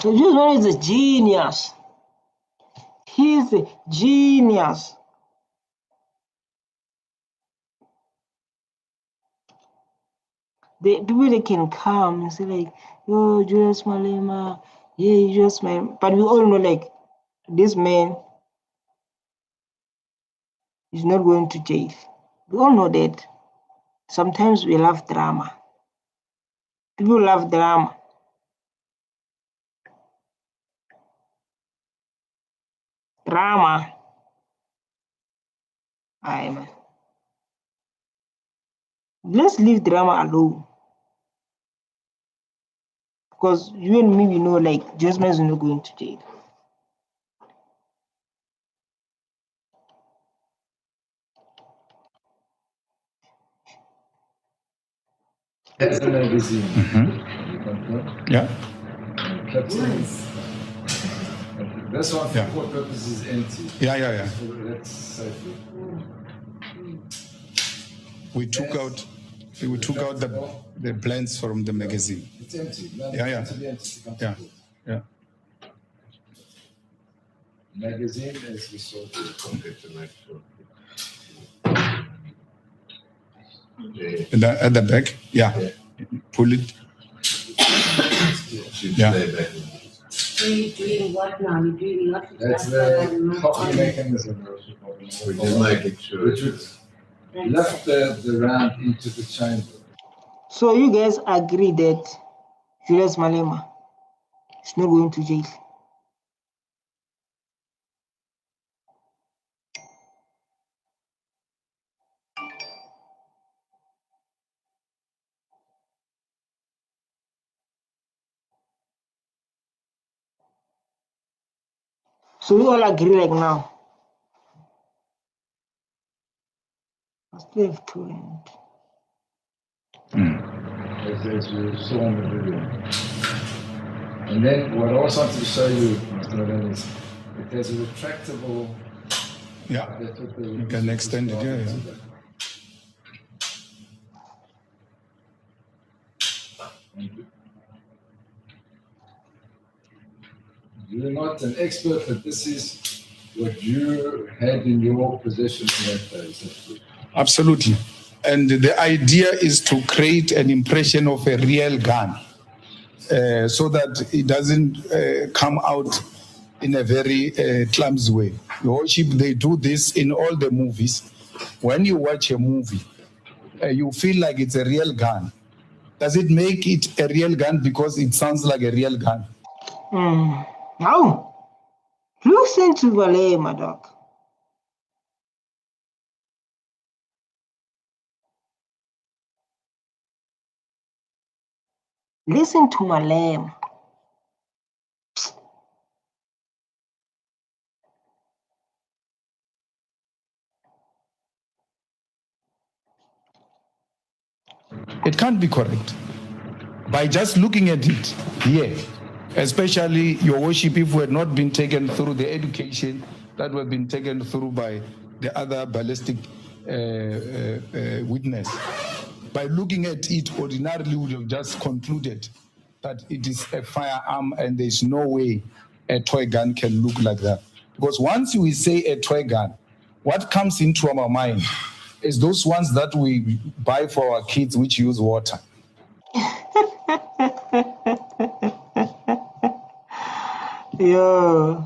Julius Malema is a genius. He's a genius. The people they can come and say like, "Oh, Julius Malema, yeah, Julius Malema," but we all know like this man is not going to jail. We all know that. Sometimes we love drama. People love drama. Drama. Aye, man. Let's leave drama alone. Because you and me, we know like Julius is not going to jail. That's the magazine. Yeah. This one, for what purpose, is empty. Yeah. So that's safe. We took out the plans from the magazine. It's empty. Yeah. It's empty. Yeah. Magazine is we saw. At the back, yeah. Pull it. Yeah. So you're doing what now? You're doing what? That's the copy mechanism. We just making sure. Which would lift the round into the chamber. So you guys agree that Julius Malema is not going to jail? So we all agree like now. I still have to end. As you saw in the video. And then what I also wanted to show you, Mr. Malema, is that there's a retractable. Yeah. You can extend it. Yeah. You're not an expert, but this is what you had in your possession in that day. Absolutely. And the idea is to create an impression of a real gun so that it doesn't come out in a very clumsy way. Your Worship, they do this in all the movies. When you watch a movie, you feel like it's a real gun. Does it make it a real gun because it sounds like a real gun? No. Listen to Malema, dog. Listen to Malema. It can't be correct. By just looking at it, yeah, especially Your Worship, if we had not been taken through the education that we've been taken through by the other ballistic witness, by looking at it, ordinarily would have just concluded that it is a firearm and there's no way a toy gun can look like that. Because once we say a toy gun, what comes into our mind is those ones that we buy for our kids which use water. Yeah.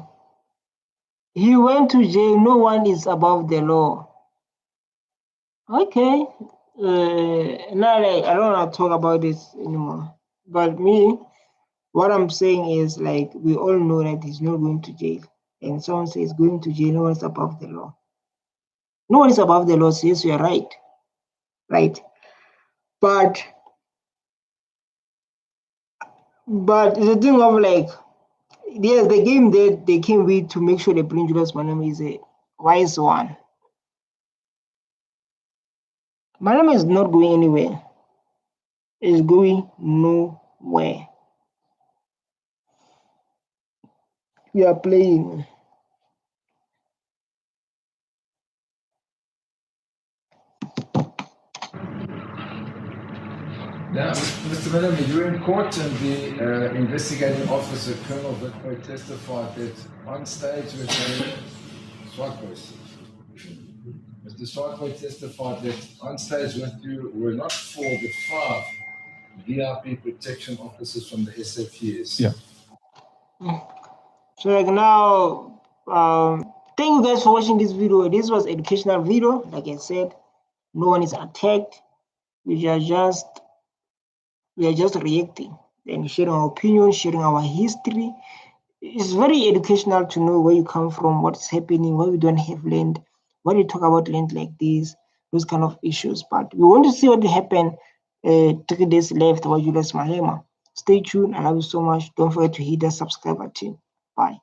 He went to jail. No one is above the law. Okay. Now, like, I don't want to talk about this anymore. But me, what I'm saying is, like, we all know that he's not going to jail. And someone says going to jail, no one's above the law. No one is above the law. Says you're right. Right. But the thing of, like, yes, the game that they came with to make sure they bring Julius Malema is a wise one. Malema is not going anywhere. It's going nowhere. We are playing. Now, Mr. Malema, you were in court and the investigating officer, Colonel Victor, testified that on stage with Swartboy. Mr. Swartboy testified that on stage with you were not 4 but 5 VIP protection officers from the SAPS. Yeah. So, like, now, thank you guys for watching this video. This was educational video. Like I said, no one is attacked. We are just reacting and sharing our opinion, sharing our history. It's very educational to know where you come from, what's happening, why we don't have land, why you talk about land like this, those kind of issues. But we want to see what will happen 3 days left about Julius Malema. Stay tuned. I love you so much. Don't forget to hit the subscribe button. Bye.